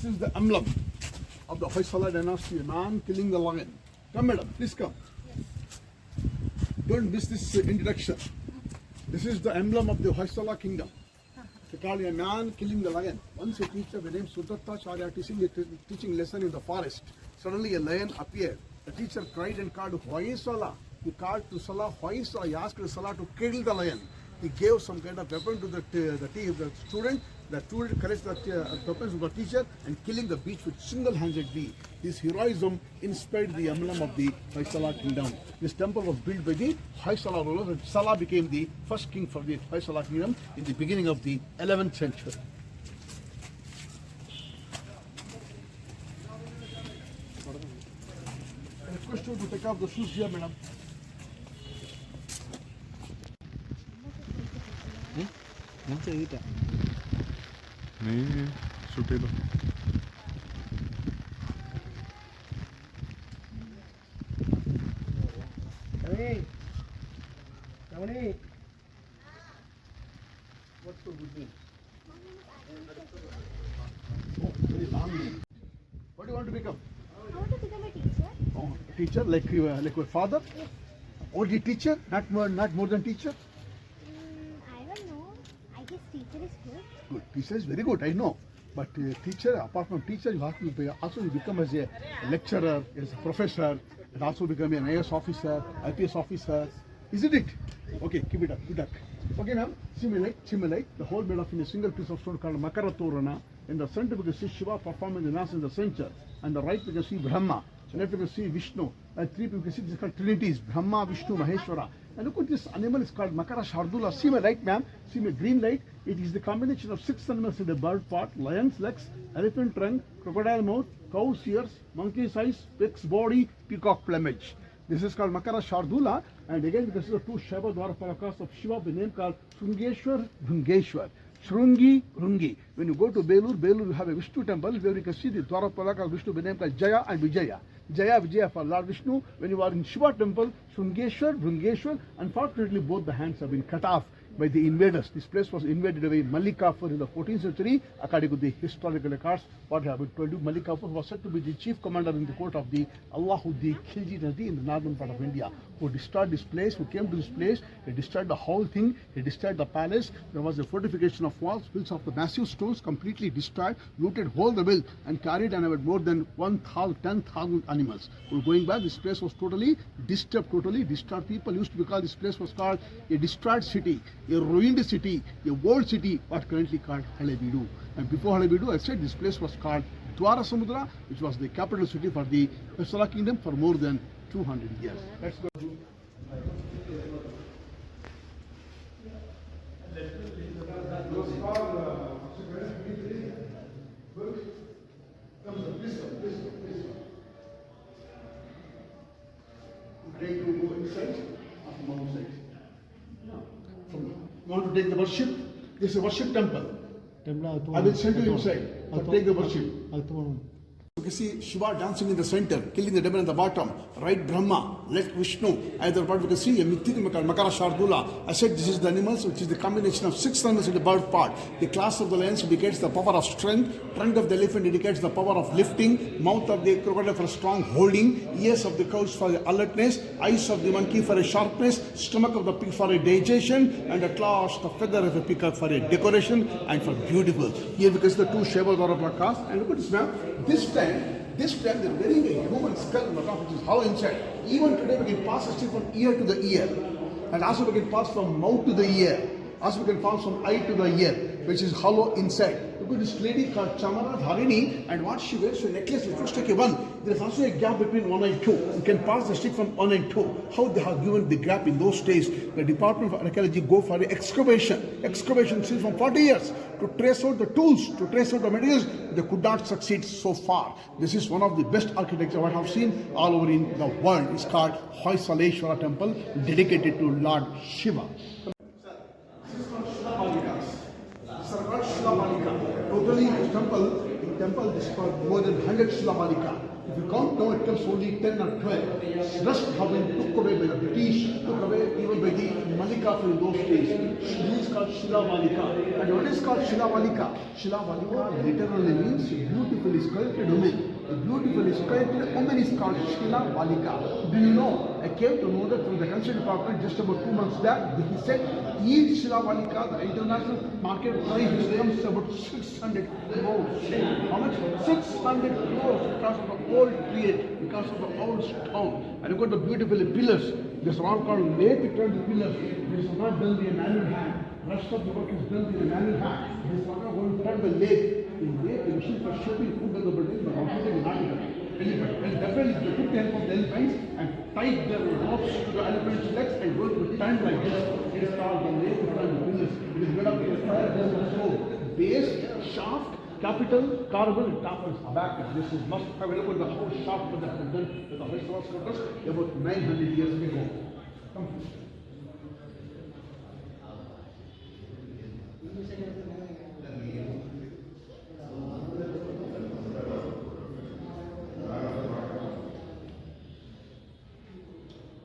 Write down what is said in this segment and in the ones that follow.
This is the emblem of the Hoysala dynasty, a man killing the lion. Come, madam, please come. Don't miss this introduction. This is the emblem of the Hoysala kingdom. They call a man killing the lion. Once a teacher named Sudatta Charya teaching lesson in the forest. Suddenly a lion appeared. The teacher cried and called Hoysala. He called to Salah Hoysala. He asked Salah to kill the lion. He gave some kind of weapon to the student. The student collects the weapons of the teacher and killing the beast with single-handedly. His heroism inspired the emblem of the Hoysala kingdom. This temple was built by the Hoysala rulers, and Salah became the first king for the Hoysala kingdom in the beginning of the 11th century. I request you to take off the shoes here, madam. नहीं सुटे दो What's the good name? Oh, very long name. What do you want to become? I want to become a teacher. Oh, a teacher like your father? Yes. Only teacher, not more than teacher. I don't know. I guess teacher is good. Good. Teacher is very good, I know. But teacher, apart from teacher, you have to also become as a lecturer, as a professor, and also become an IAS officer, IPS officer. Isn't it? Okay, keep it up. Good luck. Okay, now, simulate. The whole made up in a single piece of stone called Makara Torana. In the center, we can see Shiva performing the dance in the center. And the right, we can see Brahma. Left, we can see Vishnu. And three, we can see this is called Trinities: Brahma, Vishnu, Maheshwara. And look at this animal is called Makara Shardula. See my light, ma'am. See my green light. It is the combination of 6 animals in the bird part: lion's legs, elephant trunk, crocodile mouth, cow's ears, monkey's eyes, pig's body, peacock plumage. This is called Makara Shardula. And again, we can see the two Shaiva Dwarapalakas of Shiva, the name called Shrungeshwar, Bhungeshwar. Shrungi, Rungi. When you go to Belur, you have a Vishnu temple where you can see the Dwarapalaka of Vishnu, the name called Jaya and Vijaya. Jaya, Vijaya for Lord Vishnu. When you are in Shiva temple, Shrungeshwar, Bhungeshwar, unfortunately both the hands have been cut off by the invaders. This place was invaded by Malik Kafur in the 14th century. According to the historical records, what I have told you, Malik Kafur was said to be the chief commander in the court of the Allahuddin Khilji Nadi in the northern part of India, who destroyed this place, who came to this place. He destroyed the whole thing. He destroyed the palace. There was a fortification of walls built of the massive stones, completely destroyed, looted whole the mill, and carried and about more than 10,000 animals. We're going back. This place was totally disturbed, totally destroyed. People used to be called, this place was called a destroyed city, a ruined city, a old city, what currently called Halebidu. And before Halebidu, I said this place was called Dwara Samudra, which was the capital city for the Hoysala kingdom for more than 200 years. Let's go. Ready to go inside or from outside? No. You want to take the worship? This is a worship temple. I will send you inside. So take the worship. You can see Shiva dancing in the center, killing the devil in the bottom. Right Brahma, left Vishnu. Either part we can see a Makara Shardula. I said this is the animals, which is the combination of 6 animals in the bird part. The class of the lions indicates the power of strength. Trunk of the elephant indicates the power of lifting. Mouth of the crocodile for strong holding. Ears of the cows for alertness. Eyes of the monkey for a sharpness. Stomach of the pig for a digestion. And at last the feather of a peacock for a decoration and for beautiful. Here because the two Shaiva Dwarapalakas. And look at this map. This time they're wearing a human skull, which is how inside. Even today we can pass a stick from ear to the ear. And also we can pass from mouth to the ear. Also we can pass from eye to the ear, which is hollow inside. Look at this lady called Chamara Dharini, and what she wears, a necklace, it looks like a one. There is also a gap between 1 and 2. You can pass the stick from 1 and 2. How they have given the gap in those days? The Department of Archaeology go for excavation. Excavation since from 40 years to trace out the tools, to trace out the materials. They could not succeed so far. This is one of the best architecture I have seen all over in the world. It's called Hoysaleshwara temple, dedicated to Lord Shiva. Totally in temple this is called more than 100 Shilamalika. If you count now, it becomes only 10 or 12. Rest have been took away by the British, took away even by the Malika in those days. This is called Shila Malika. And what is called Shila Malika? Shila Malika literally means beautifully sculpted woman. A beautifully sculpted woman is called Shila Malika. Do you know? I came to know that from the construction department just about 2 months back. He said each Shila Malika, the international market price becomes about 600 crores. How much? 600 crores because of the old period, because of the old stone. And you got the beautiful pillars. This is all called lathe turned pillars. This is not done by a manual hand. Rest of the work is done by a manual hand. This is not going to turn by lathe. In lathe, the machine for shaping food in the building, but obviously is not done. And definitely they took the help of the elephants and tied their ropes to the elephant's legs and worked with time like this. It is called the lathe turned pillars. It is made up of fire, there's also base, shaft, capital, carbon, and top is abacus. This is must have available the whole shaft that was done with the Hoysala sculptors about 900 years ago. Come.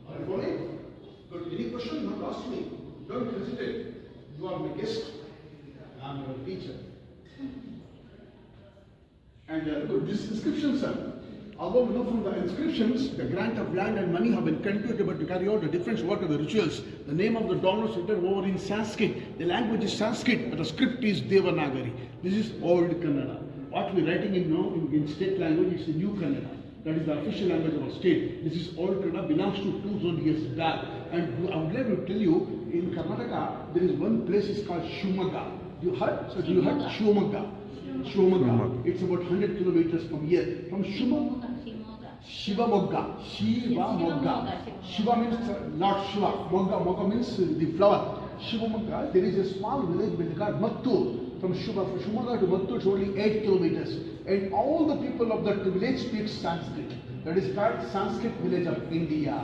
Are you following? Good. Any question you want to ask me? Don't hesitate. You are my guest. I am your teacher. And look, these inscriptions, although we know from the inscriptions, the grant of land and money have been continued but to carry out the different work of the rituals. The name of the donor is written over in Sanskrit. The language is Sanskrit, but the script is Devanagari. This is old Kannada. What we are writing in now in state language is the new Kannada. That is the official language of our state. This is old Kannada, belongs to 2,000 years back. And I would like to tell you, in Karnataka, there is one place is called Shumaga. You heard? So you heard Shumaga. Shivamogga. It's about 100 kilometers from here. From Shivamogga. Shiva means not Shiva. Mogga means the flower. Shivamogga, there is a small village called Mattur. From Shivamogga to Mattur is only 8 kilometers. And all the people of that village speak Sanskrit. That is called Sanskrit village of India.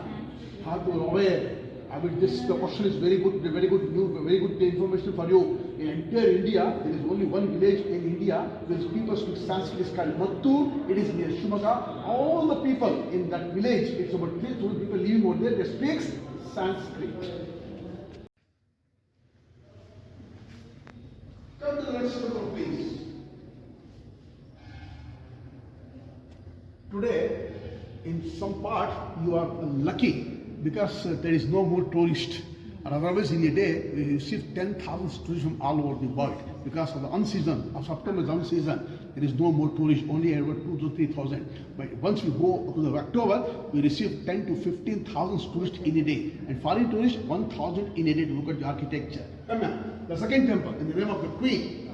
How to aware? I mean, the question is very good information for you. In entire India, there is only one village in India where people speak Sanskrit. It's called Mattur. It is near Shumaga. All the people in that village, it's about 3,000 people living over there, they speak Sanskrit. Come to the next photo, please. Today, in some part, you are lucky because there is no more tourist. And otherwise in a day, we receive 10,000 tourists from all over the world. Because of the unseason, of September is unseason, there is no more tourists, only about 2,000 to 3,000. But once we go to the October, we receive 10 to 15,000 tourists in a day. And foreign tourists, 1,000 in a day to look at the architecture. Come on, the second temple in the name of the Queen.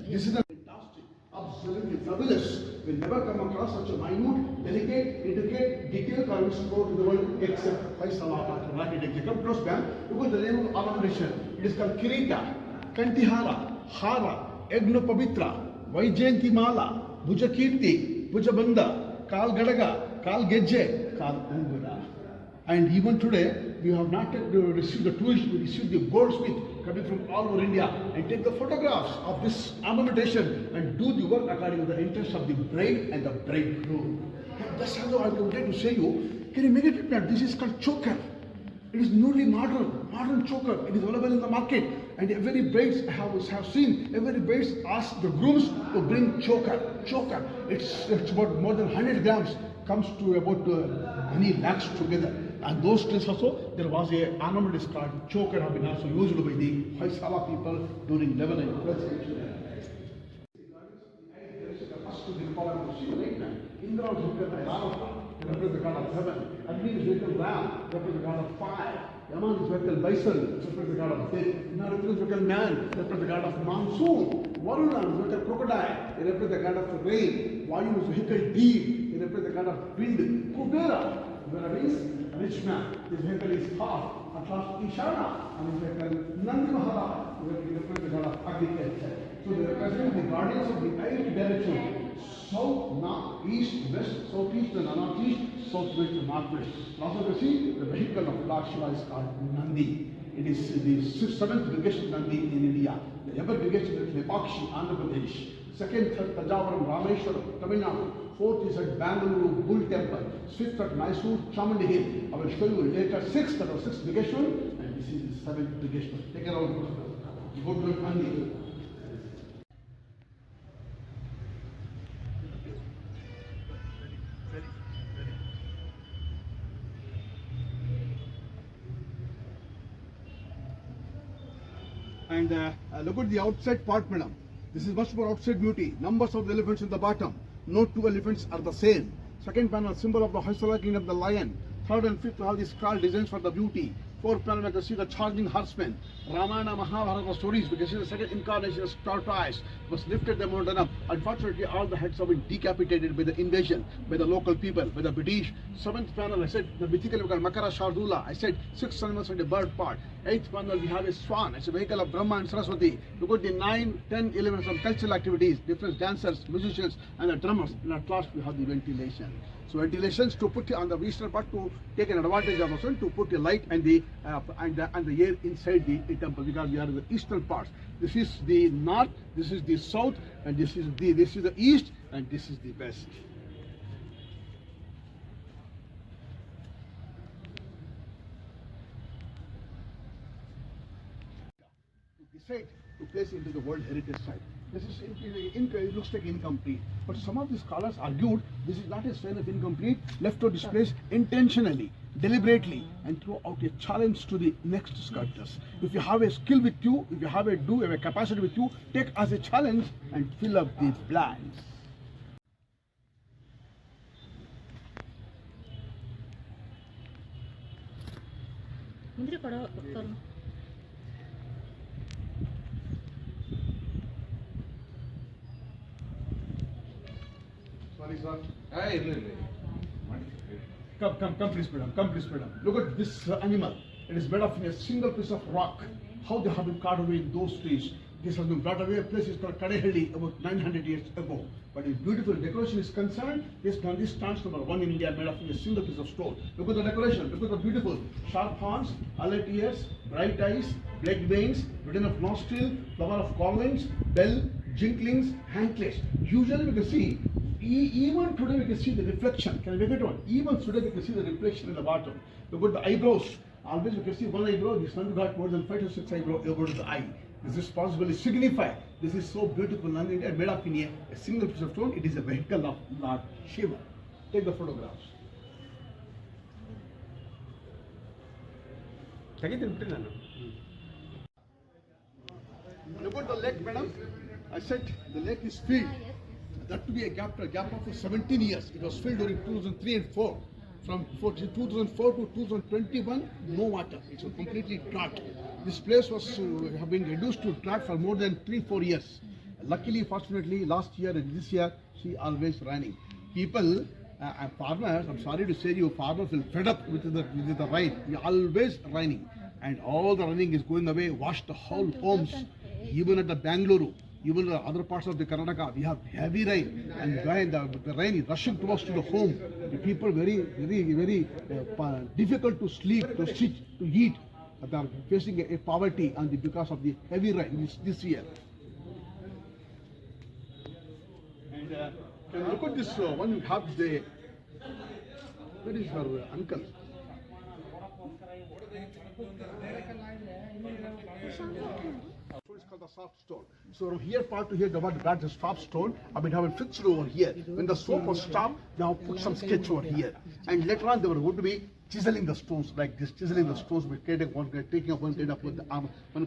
This is a fantastic, absolutely fabulous. We'll never come across such a minute, delicate, intricate, detailed carvings throughout the world except Hoysala architecture. Come close, ma'am. Look at the name of ornamentation. It is called Kirita, Kantihara, Hara, Egnopavitra, Vaijayanti Mala, Bhujakirti, Bhujabanda, Kal Gadaga, Kal Gejje, Kal Ungura. And even today, we have not yet received the tourists, we received the goldsmith coming from all over India and take the photographs of this ornamentation and do the work according to the interest of the bride and the bridegroom. That's how I would like to say you. Can you make it that this is called choker? It is newly modern choker. It is available in the market. And every bride have seen, every bride asks the grooms to bring choker. It's about more than 100 grams, comes to about many lakhs together. And those days also, there was a ornament is called choker, have been also used by the Hoysala people during 11th and 12th century. Indra was written by Rama, represents the god of heaven. Agni is written Ram, represents the god of fire. Yaman is written Bison, represents the god of death. Inna is written man, represents the god of monsoon. Varuna is written crocodile, it represents the god of rain. Vayu is vehicle deep, it represents the god of wind. Kubera means rich man, his vehicle is half. At last Ishana, and his vehicle Nandi Mahala, who represents the god of agriculture. So they represent the guardians of the 8 directions. South, north, east, west, southeast and northeast, southwest and northwest. Also you see, the vehicle of Lord Shiva is called Nandi. It is the 7th biggest Nandi in India. The ever biggest is Lepakshi, Andhra Pradesh. Second, third, Tajavaram, Rameshwaram, Tamil Nadu. Fourth is at Bangalore Bull Temple. Fifth at Mysore Chamundi Hill. I will show you later sixth, that was sixth biggest one, and this is the seventh biggest one. Take it out. You go to it only. And look at the outside part, madam. This is much more outside beauty. Numbers of the elephants in the bottom. No two elephants are the same. Second panel, symbol of the Hoysala king of the lion. Third and fifth have the scroll designs for the beauty. Fourth panel, we can see the charging horseman. Ramayana Mahabharata stories, we can see the second incarnation of tortoise was lifted the mountain up. Unfortunately, all the heads have been decapitated by the invasion, by the local people, by the British. Seventh panel, I said the mythical Makara Shardula. I said 6 animals and a bird part. Eighth panel, we have a swan. It's a vehicle of Brahma and Saraswati. Look at the 9, 10, 11 some cultural activities, different dancers, musicians, and the drummers. And at last, we have the ventilation. So ventilations to put on the eastern part to take an advantage of the sun, to put the light and the air inside the temple, because we are in the eastern parts. This is the north, this is the south, and this is the east, and this is the west. To decide to place into the World Heritage Site. This is it looks like incomplete, but some of the scholars argued this is not a sign of incomplete, left to displace intentionally, deliberately, and throw out a challenge to the next sculptors. If you have a skill with you, if you have a capacity with you, take as a challenge and fill up the blanks. Sorry, sir. Come, please, madam. Come, please, madam. Look at this animal. It is made of a single piece of rock. How they have been cut away in those trees. This has been brought away. A place is called Kadehalli about 900 years ago. But if beautiful decoration is concerned, this Gandhi stands #1 in India, made of a single piece of stone. Look at the decoration. Look at the beautiful sharp horns, alert ears, bright eyes, black veins, written of nostril, flower of garlands, bell, jinklings, handclaps. Usually we can see. Even today we can see the reflection. Can I make it on? Even today we can see the reflection in the bottom. Look at the eyebrows. Always we can see one eyebrow. This one got more than 5 to 6 eyebrows over the eye. This is possibly signify this is so beautiful and made of in a single piece of stone. It is a vehicle of Lord Shiva. Take the photographs. Look at the lake, madam. I said the lake is filled. That to be a gap of 17 years. It was filled during 2003 and 4. From 2004 to 2021, no water. It's completely drought. This place was have been reduced to drought for more than 3-4 years. Luckily, fortunately, last year and this year, she always raining. People, farmers, I'm sorry to say you, farmers will fed up with the rain. We always raining, and all the raining is going away. Wash the whole homes, even at the Bangalore. Even the other parts of the Karnataka, we have heavy rain, and when the rain is rushing towards to the home, the people very difficult to sleep, to sit, to eat. They are facing a poverty and because of the heavy rain this year. And can you look at this one? You have the where is her uncle? It's called the soft stone. So from here part to here, got the soft stone. I mean, have it fixed over here. When the soap was stopped, now put some sketch over here. And later on, they were going to be chiseling the stones like this, taking one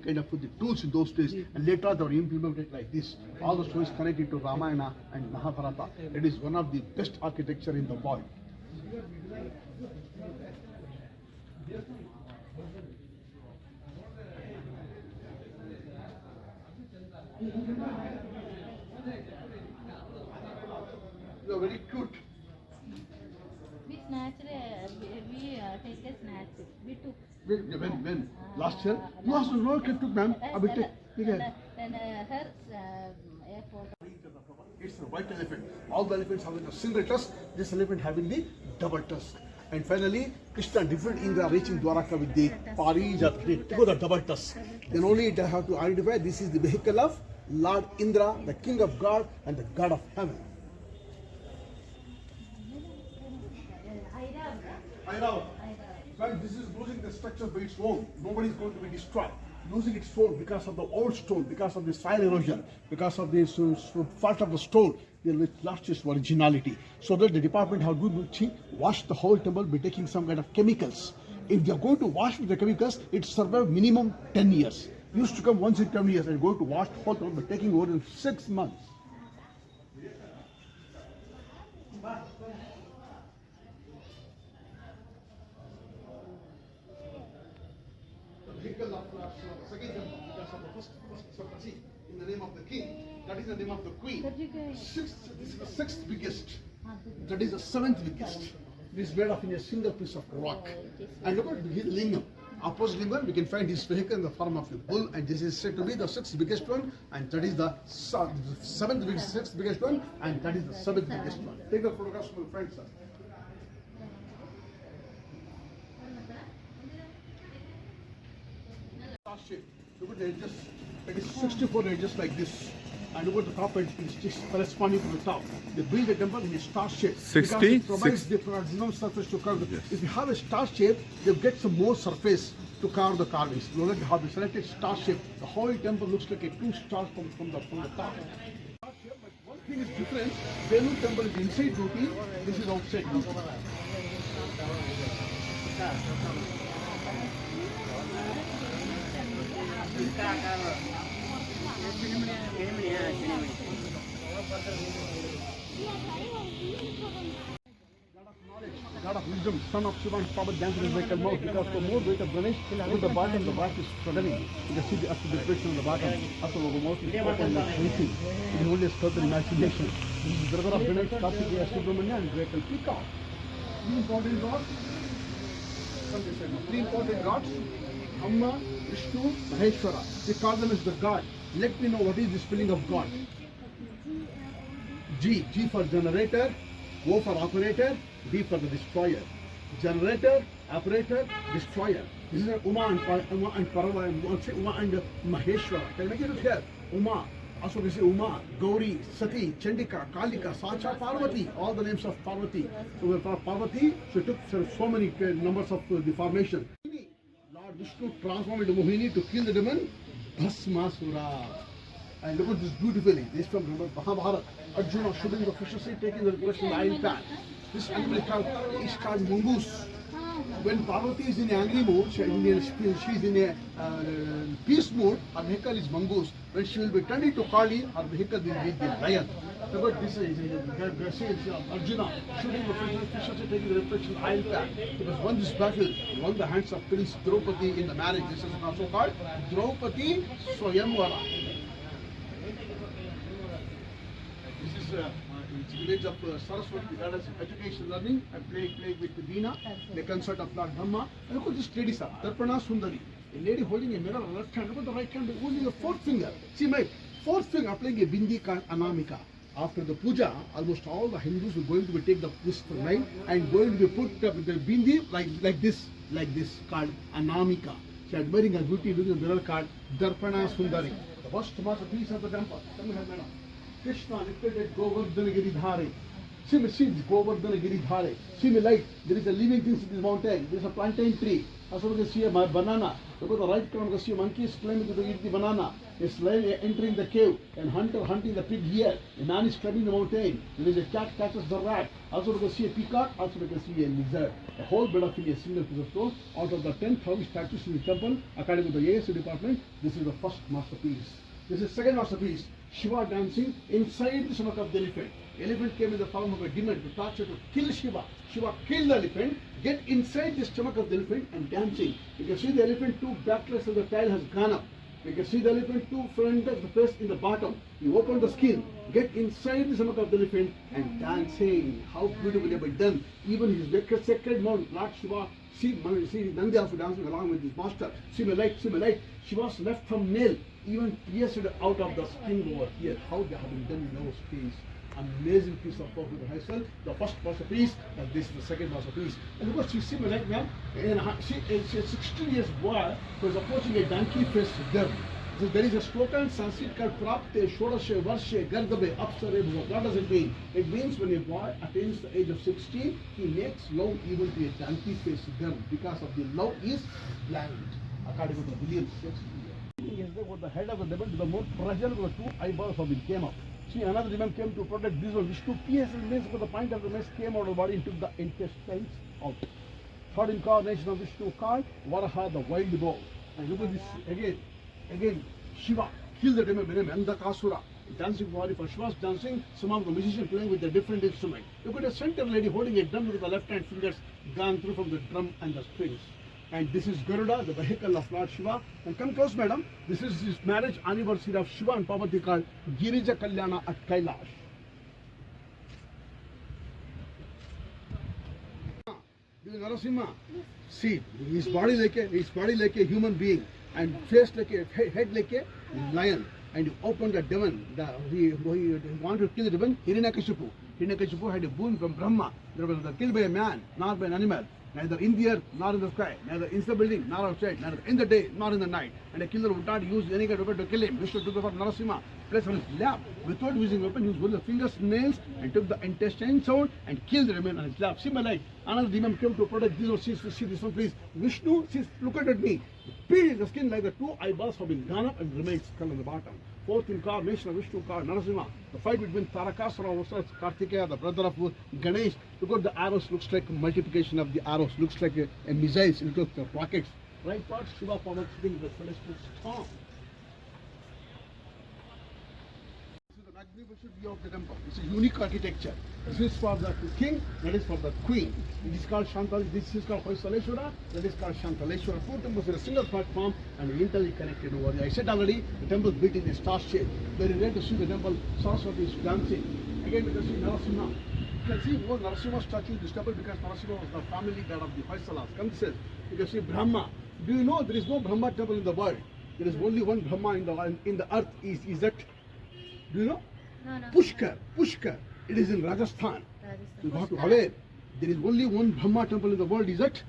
kind of the tools in those days. And later on, they were implemented like this. All the stories connected to Ramayana and Mahabharata. It is one of the best architecture in the world. You are very cute. We snatched, we take a snatch. We took. When? Last year? You asked no took, ma'am. Then her airport. It's a white elephant. All the elephants having a single tusk. This elephant having the double tusk. And finally, Krishna defeated Indra, reaching Dwaraka with the Parijat, the double tusk. Then only they have to identify this is the vehicle of Lord Indra, the king of God and the god of heaven. I know. Well, this is losing the structure by its own. Nobody is going to be destroyed. Losing its own because of the old stone, because of the soil erosion, because of this fault of the stone, they lost its originality. So that the department have to wash the whole temple by taking some kind of chemicals. If they are going to wash with the chemicals, it survive minimum 10 years. Used to come once in 10 years and going to wash the whole temple by taking over in 6 months. Vehicle of second temple, because of the first Saprasi, in the name of the king, that is the name of the queen. Sixth, this is the sixth biggest, that is the seventh biggest. This is made of in a single piece of rock. And look at the lingam. Opposite lingam, we can find this vehicle in the form of a bull, and this is said to be the sixth biggest one, and that is the seventh biggest, sixth biggest one, and that is the seventh biggest one. Take the photographs from the front, sir. Shape. Look at the edges. It is 64 edges like this. And look at the top edge is just corresponding to the top. They build the temple in a star shape. 60? Because it provides the maximum surface to carve. Yes. If you have a star shape, they get some more surface to carve the carvings. Look at how they selected star shape. The whole temple looks like a 2 stars from the top. Star shape, but one thing is different. Velu temple is inside Jyoti. This is outside Jyoti. God of wisdom, son of Shiva and Parvati dance in his vehicle mouth, because for more weight of Ganesh, with the bottom, the back is struggling. You can see the upper depression on the bottom, upper the mouth is open and shrinking. It is only a certain imagination. This is the brother of Ganesh, Kartikeya, Subramanya, and vehicle peacock. Three important gods. Three important gods. Amma, Vishnu, Maheshwara. They call them as the God. Let me know what is the spelling of God. G for generator, O for operator, D for the destroyer. Generator, operator, destroyer. This is Uma and Parava, Uma and Maheshwara. Can I make it here? Uma. Also we say Uma, Gauri, Sati, Chandika, Kalika, Sacha, Parvati. All the names of Parvati. So for Parvati, she took so many numbers of the formation. Lord Vishnu transformed into Mohini to kill the demon Bhasmasura. And look at this beautifully. This is from Mahabharata. Arjuna shooting the fisher seed, taking the recollection of the iron pan. This animal is called mongoose. When Parvati is in angry mood, she is in a peace mood, her vehicle is mongoose. When she will be turned into Kali, her vehicle will be the lion. Look at this is Arjuna shooting the fisher seed, taking the reflection of the iron pan. Because won this battle, won the hands of Prince Draupadi in the marriage. This is also called Draupadi Swayamvara. This is village of Saraswati, that is education learning. I play with the Veena, the concert of Lord Brahma. And look at this lady, sir, Darpana Sundari. A lady holding a mirror on the left hand, look at the right hand, holding a fourth finger. See my fourth finger applying a Bindi Anamika. After the puja, almost all the Hindus are going to be take this line and going to be put the Bindi like this, called Anamika. She is admiring her beauty, looking at the mirror called Darpana Sundari. The first masterpiece of the temple. Come here, madam. Krishna lifted at Govardhana Giridhare. See me seeds, Govardhana Giridhare. See me light. There is a living thing in this mountain. There is a plantain tree. Also we can see a banana. Look at the right corner, we can see a monkey is climbing to eat the banana. A slave entering the cave. And hunter hunting the pig here. A man is climbing the mountain. There is a cat catches the rat. Also we can see a peacock. Also we can see a lizard. A whole bed of a single piece of stone. Out of the 10,000 statues in the temple, according to the ASU department, this is the first masterpiece. This is second masterpiece. Shiva dancing inside the stomach of the elephant. Elephant came in the form of a demon to torture, to kill Shiva. Shiva killed the elephant, get inside the stomach of the elephant and dancing. You can see the elephant, two backless of the tail has gone up. You can see the elephant, two front of the face in the bottom. You open the skin, get inside the stomach of the elephant and dancing. How beautifully have been done. Even his sacred mount, Lord Shiva, see Nandi also dancing along with his master. See my light, see my light. Shiva's left thumbnail even pierced out of the skin over here. How they have been done in those piece. Amazing piece of work with the hassle. The first masterpiece, and this is the second masterpiece. And of course, you see my leg now, and she is a 16 years boy who is approaching a donkey faced girl. So there is a sloka in Sanskrit called Prapte Shodashe Varshe Gardabe Apsare Bhuva. What does it mean? It means when a boy attains the age of 16, he makes love even to a donkey faced girl because of the love is blind. According to the William Shakespeare. Is there what the head of the demon, the more pressure the two eyeballs of it came up. See, another demon came to protect this one. Vishnu pierced the mace, but the point of the mace came out of the body and took the intestines out. Third incarnation of Vishnu called Varaha, the wild boar. And look at this again, Shiva killed the demon named Andakasura. Dancing body for Shiva's dancing, some of the musicians playing with a different instrument. Look at a center lady holding a drum with the left hand fingers gone through from the drum and the strings. And this is Garuda, the vehicle of Lord Shiva. And come close, madam. This is his marriage anniversary of Shiva and Parvati called Girija Kalyana at Kailash. This is Narasimha. See, his body like a human being, and face like a head like a lion. And he opened the demon. He wanted to kill the demon. Hiranyakashipu. Hiranyakashipu had a boon from Brahma. There was killed by a man, not by an animal. Neither in the earth nor in the sky, neither in the building nor outside, neither in the day nor in the night. And a killer would not use any kind of weapon to kill him. Vishnu took the form Narasimha, placed on his lap. Without using weapon, he used both the fingers, nails, and took the intestines out and killed the demon on his lap. Similarly, another demon came to protect this one. See this one, please. Vishnu, look at me. Peeled the skin like the two eyeballs have been gone up and remained skull on the bottom. Fourth incarnation of Vishnu called Narasimha. The fight between Tarakasura versus Kartikeya, the brother of Ganesh. Look at the arrows, looks like multiplication of the arrows, looks like a missiles, it looks like rockets. Right part, Shiva power sitting the celestial storm. This is the magnificent view of the temple. It's a unique architecture. This is for the king, that is for the queen. It is called Shantal, this is called Hoysaleshwara, that is called Shantaleshwara. Four temples in a single platform and internally connected over there. I said already, the temple is built in a star shape. Very rare to see the temple, Saraswati is dancing. Again, we can see Narasimha. You can see more Narasimha statue in this temple because Narasimha was the family god of the Hoysalas. Come this. You can see Brahma. Do you know there is no Brahma temple in the world? There is only one Brahma in the earth. Is that? Do you know? No. Pushkar. It is in Rajasthan. You have to aware. There is only one Brahma temple in the world. Is that?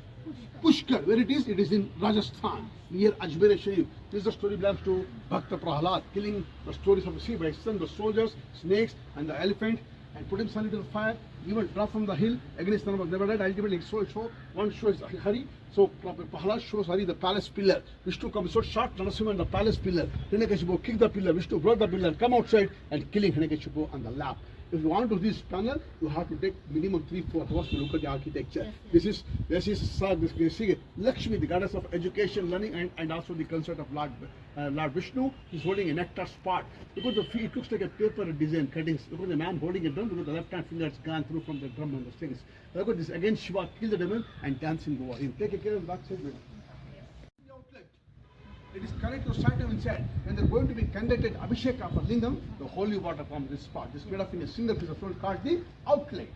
Pushkar. Where it is? It is in Rajasthan, near Ajmer Sharif. This is the story belongs to Bhakta Prahalad, killing the stories of the sea by son, the soldiers, snakes, and the elephant, and put himself into the fire. Even drop from the hill against none of never died. Ultimately, one shows Hari. So Prahalad shows Hari the palace pillar. Vishnu comes so short Narasimha and the palace pillar. Hiranyakashipu kicked the pillar. Vishnu brought the pillar, come outside and killing Hiranyakashipu on the lap. If you want to do this panel, you have to take minimum 3-4 hours to look at the architecture. Yes. This is Lakshmi, the goddess of education, learning, and also the consort of Lord Vishnu. He's holding a nectar spot. Look at the feet, it looks like a paper design cuttings. Look at the man holding a drum. Look at the left hand finger has gone through from the drum and the strings. Look at this again. Shiva killed the demon and dancing over him. Take care of the back side. The outlet. It is correct to start them inside. When they're going to be conducted Abhisheka for Lingam, the holy water from this spot. This is made up in a single piece of stone called the outlet.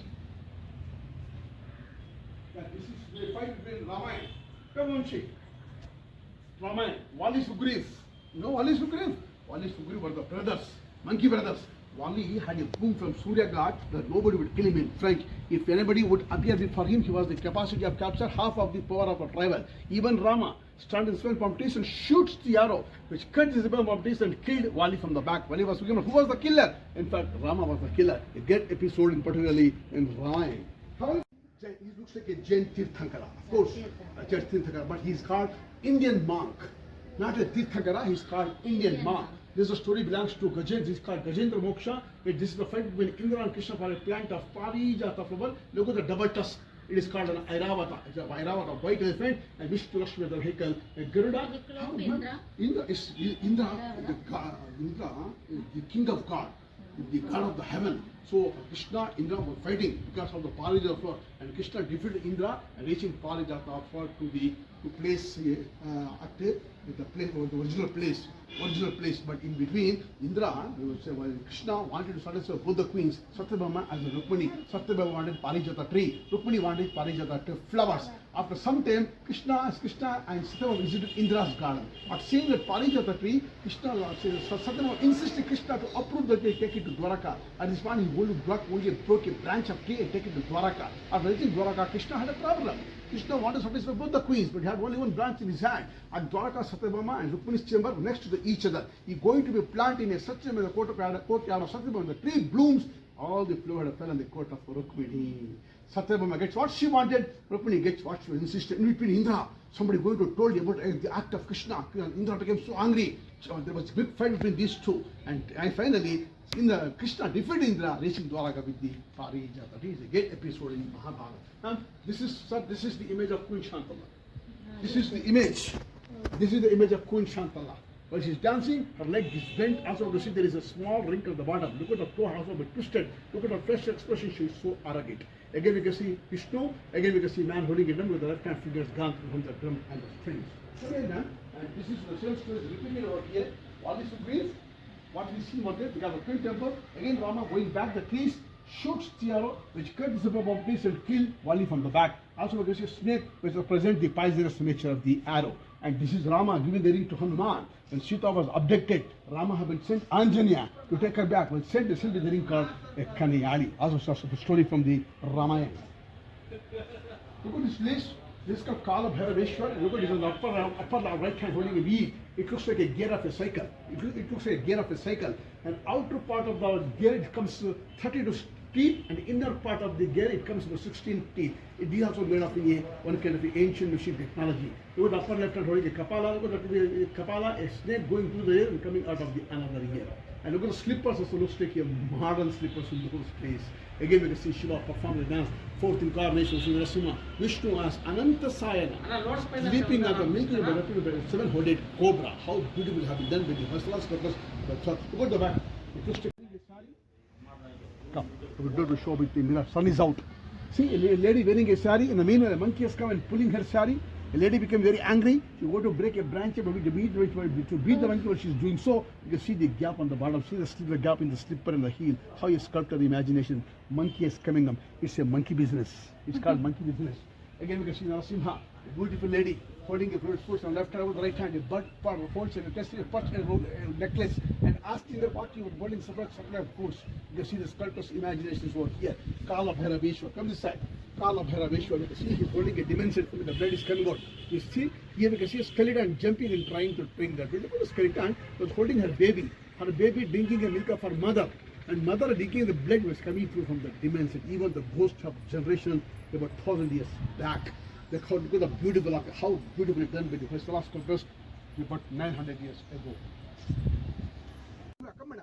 This is the fight between Ramayana. Come on, Sheikh. Ramayana. Wali Sugriv. You know Wali Sugriv? Wali Sugriv were the brothers, monkey brothers. Wali had a boom from Surya God that nobody would kill him in front. If anybody would appear before him, he was the capacity of capture half of the power of a tribal. Even Rama stands in front of Tis and shoots the arrow, which cuts his bone from Tis and killed Wali from the back. Wali was who was the killer? In fact, Rama was the killer. A great episode in particularly in Ramayana. He looks like a Jain Tirthankara, of course, a Jain Tirthankara, but he's called Indian monk. Not a Tirthankara, he's called Indian monk. This story belongs to Gajendra. This is called Gajendra Moksha. This is the fight between Indra and Krishna for a plant of Parijata flower. Look at the double tusk. It is called an Airavata. It's a Airavata, white elephant, and Vishnu Lakshmi the vehicle. Garuda. Indra is Indra, the king of God, the god of the heaven. So Krishna, Indra were fighting because of the Parijata flower, and Krishna defeated Indra and reaching Parijata flower to place at the place, the original place. But in between, Indra, Krishna wanted to satisfy both the queens, Satyabhama as well as Rukmini. Satyabhama wanted Parijata tree, Rukmini wanted Parijata flowers. After some time, Krishna and Satyabhama visited Indra's garden. But seeing that Parijata tree, Satyabhama insisted Krishna to approve that they take it to Dwaraka. At this point, he only broke a branch of tree and take it to Dwaraka. After reaching Dwaraka, Krishna had a problem. Krishna wanted to satisfy both the queens, but he had only one branch in his hand. And Dwaraka, Satyabhama and Rukmini's chamber were next to each other. He going to be planted in a Satyam in the courtyard of Satyabhama. The tree blooms, all the flower fell on the court of Rukmini. Satyabhama gets what she wanted, Rukmini gets what she insisted. In between Indra, somebody going to told you about the act of Krishna. Indra became so angry. So there was a big fight between these two. And finally, Krishna defeated Indra, reaching Dwaraka with the Parijata. That is a great episode in Mahabharata. And this is the image of Queen Shantala. This is the image. This is the image of Queen Shantala. While she's dancing, her leg is bent. Also, you see there is a small wrinkle at the bottom. Look at the toe, also a bit twisted. Look at her facial expression. She is so arrogant. Again, we can see Vishnu. Again, we can see man holding a drum with the left hand fingers gone from the drum and the strings. Again, and this is the same story repeated over here. All this brief. What we see over there, we got the twin temple. Again, Rama going back the trees, shoots the arrow, which cuts the suburb of trees and kill Wali from the back. Also, we can see a snake, which represents the poisonous nature of the arrow. And this is Rama giving the ring to Hanuman. When Sita was abducted, Rama had been sent Anjanya to take her back. When sent the ring called a Kaniyali. Also, a story from the Ramayana. Look at this list. This is called Kala Bhairaveshwar. Look at this, upper right hand holding a wheel. It looks like a gear of a cycle. It looks like a gear of a cycle. And outer part of the gear, it comes 32 teeth, and the inner part of the gear, it comes with 16 teeth. These also made of one kind of ancient machine technology. Look at the upper left hand holding a Kapala. Look at the Kapala, a snake going through the air and coming out of the another ear. And look at the slippers, also looks like a modern slippers in the whole space. Again, we can see Shiva perform the dance. Fourth incarnation, Narasimha. Vishnu as Ananta Sayana, sleeping on the milking of the seven-hooded cobra. How beautiful have been done with the Hasalas purpose. Look at the back. Come, we go to show with the mirror. Sun is out. See, a lady wearing a sari. In the meanwhile, a monkey has come and pulling her sari. A lady became very angry. She go to break a branch to beat the monkey while she's doing so. You can see the gap on the bottom. See the gap in the slipper and the heel. How you sculpted the imagination. Monkey is coming up. It's a monkey business. It's called monkey business. Again, we can see Narasimha, a beautiful lady holding a fruit on the left hand with the right hand. A bird holds and a testing a perch and a necklace and asking her what you were holding supply of fruits. You can see the sculptor's imaginations over here. Kala Bhairaveshwar. Come this side. Kala Bhairaveshwar. You can see he's holding a dimension. The blood is coming out. You see here we can see a skeleton jumping and trying to drink that. Look at the skeleton was holding her baby. Her baby drinking the milk of her mother. And mother drinking the blood was coming through from the dimension. Even the ghost of generation about 1,000 years back. Look at the beautiful, how beautifully done by the Vaisala sculptors about 900 years ago. Come on.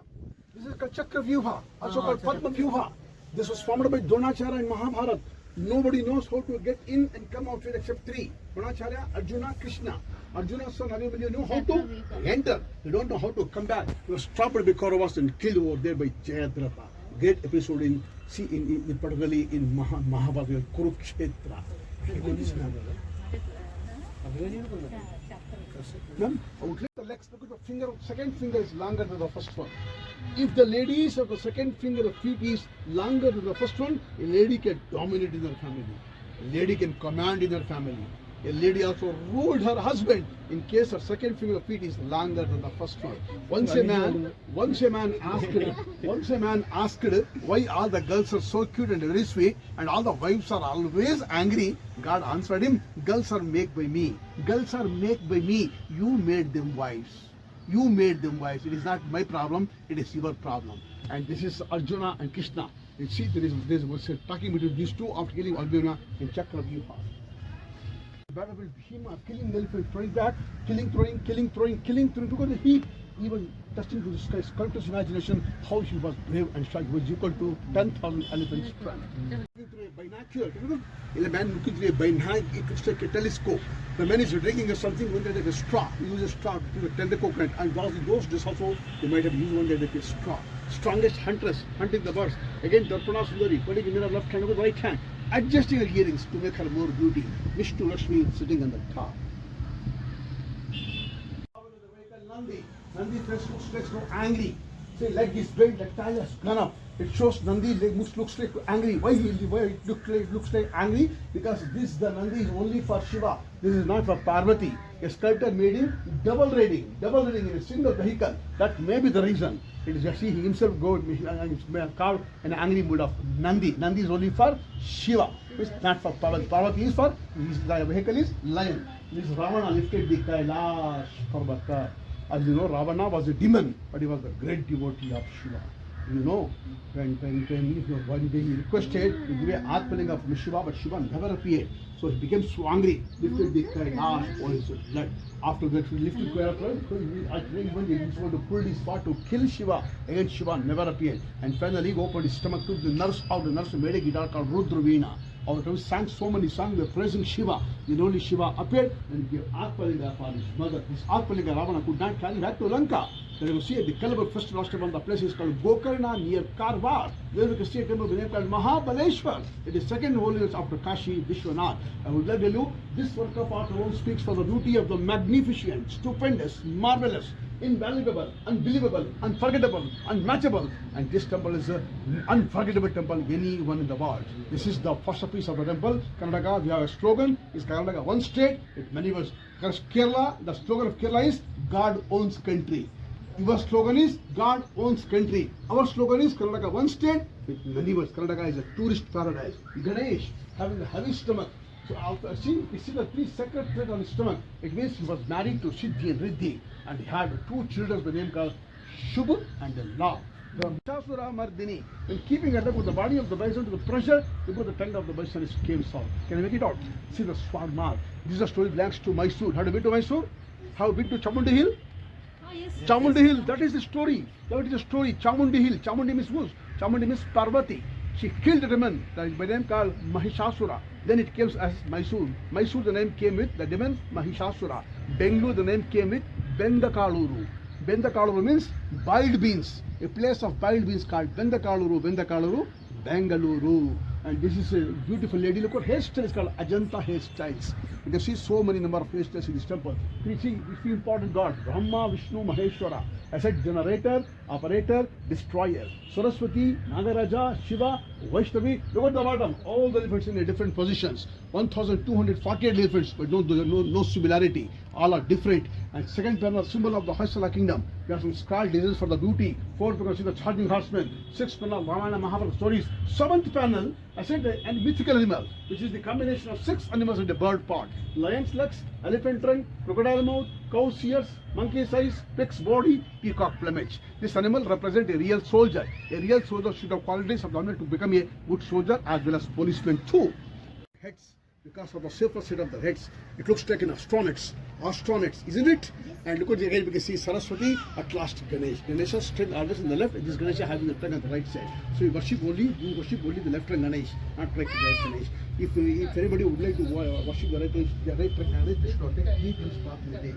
This is called Chakra Vyuha, also called Padma Vyuha. This was formed by Dronacharya in Mahabharata. Nobody knows how to get in and come out except three. Dronacharya, Arjuna, Krishna. Arjuna's son Abhimanyu knew how to enter. They don't know how to come back. He was stopped by Kauravas and killed over there by Jayadratha. Great episode in particularly in Mahabharata, Kurukshetra. Ma'am, outlet the legs, look at the finger, second finger is longer than the first one. If the ladies of the second finger of feet is longer than the first one, a lady can dominate in her family. A lady can command in her family. A lady also ruled her husband in case her second finger of feet is longer than the first one. Once a man asked why all the girls are so cute and very sweet and all the wives are always angry. God answered him, girls are made by me. Girls are made by me. You made them wives. You made them wives. It is not my problem. It is your problem. And this is Arjuna and Krishna. You see, there is talking between these two after killing Arjuna in Chakra Vyuha. Battlefield Bhima, killing the elephant, throwing back, killing, throwing. Look at the heat, even touching to the sky, sculptor's imagination, how she was brave and strong. It was equal to 10,000 elephants' strength. Binocular, a man looking through a binocular, it looks like a telescope. The man is drinking something, one that is a straw. He uses a straw to tend the coconut. And those days also, they might have used one that is a straw. Strongest huntress, hunting the birds. Again, Darpana Sundari, putting in her left hand with right hand. Adjusting her earrings to make her more beauty. Vishnu Lakshmi sitting on the top. Nandi face looks so angry. Say leg is bent, the tail has gone up. It shows Nandi leg looks like angry. Why it looks like angry? Because the Nandi is only for Shiva. This is not for Parvati. A sculptor made him double reading in a single vehicle. That may be the reason. It is actually he himself carved an angry mood of Nandi. Nandi is only for Shiva. It's not for Parvati. Parvati is for, the vehicle is lion. This Ravana lifted the Kailash Parvata. As you know, Ravana was a demon, but he was a great devotee of Shiva. You know, when one day he requested to give a Atmalinga from Shiva, but Shiva never appeared. So he became so angry, lifted the Kailash, all his blood. After that, he lifted Kailash, I think when he was going to pull his sword to kill Shiva, again Shiva never appeared. And finally, he opened his stomach, took the nurse out, the nurse made a guitar called Rudraveena. Our time sang so many songs, were praising Shiva. Then only Shiva appeared and gave Atmalinga for his mother. This Atmalinga Ravana could not carry back to Lanka. Then you see at the Kalabur festival last time, the place is called Gokarna near Karwar. There we can see a temple with the name called Mahabaleshwar. It is second holiest after Kashi Vishwanath. I would like to tell you, this work of art alone speaks for the beauty of the magnificent, stupendous, marvelous, invaluable, unbelievable, unforgettable, unmatchable. And this temple is an unforgettable temple anyone in the world. This is the first piece of the temple. Karnataka, we have a slogan, is Karnataka one state, with many words. Kerala, the slogan of Kerala is God owns country. Your slogan is God owns country. Our slogan is Karnataka one state, with many words. Karnataka is a tourist paradise. Ganesh having a heavy stomach. So after we see the three sacred threads on his stomach. It means he was married to Siddhi and Riddhi, and he had two children by the name called Shubh and La. The Mahishasura Mardini, when keeping at with the body of the bison to the pressure, he put the tongue of the bison and it came soft. Can you make it out? See the sword mark. This is a story belongs to Mysore. Have you been to Mysore? Have you been to Chamundi Hill? Oh, yes. Chamundi Hill, that is the story. That is the story. Chamundi Hill. Chamundi means who? Chamundi means Parvati. She killed a demon by the name called Mahishasura. Then it came as Mysore. Mysore, the name came with the demon Mahishasura. Bengaluru, the name came with Bendakaluru. Bendakaluru means boiled beans. A place of boiled beans called Bendakaluru. Bendakaluru, Bengaluru. And this is a beautiful lady. Look what hairstyle is called Ajanta hairstyles. You can see so many number of hairstyles in this temple. You see, it's the important God. Brahma, Vishnu, Maheshwara. I said generator, operator, destroyer. Saraswati, Nagaraja, Shiva, Vaishnavi. Look at the bottom. All the elephants in their different positions. 1,248 elephants, but no similarity. All are different. And second panel, symbol of the Hoysala kingdom. We have some skull designs for the beauty. Fourth panel, see the charging horseman. Sixth panel, Ramayana Mahabharata stories. Seventh panel, I said an mythical animal, which is the combination of 6 animals in the bird part. Lion's legs, elephant trunk, crocodile mouth, cow's ears, monkey's eyes, pig's body, peacock plumage. This animal represents a real soldier. A real soldier should have qualities of the animal to become a good soldier as well as policeman too. Heads, because of the safer side of the heads, it looks like an astronauts, isn't it? And look at the again, we can see Saraswati, at last Ganesh. Ganesha's strength always on the left, and this Ganesha having the tongue on the right side. So you worship only the left hand Ganesh, not right Ganesh. If anybody would like to worship the right hand Ganesh, they should take 3 things part in the day.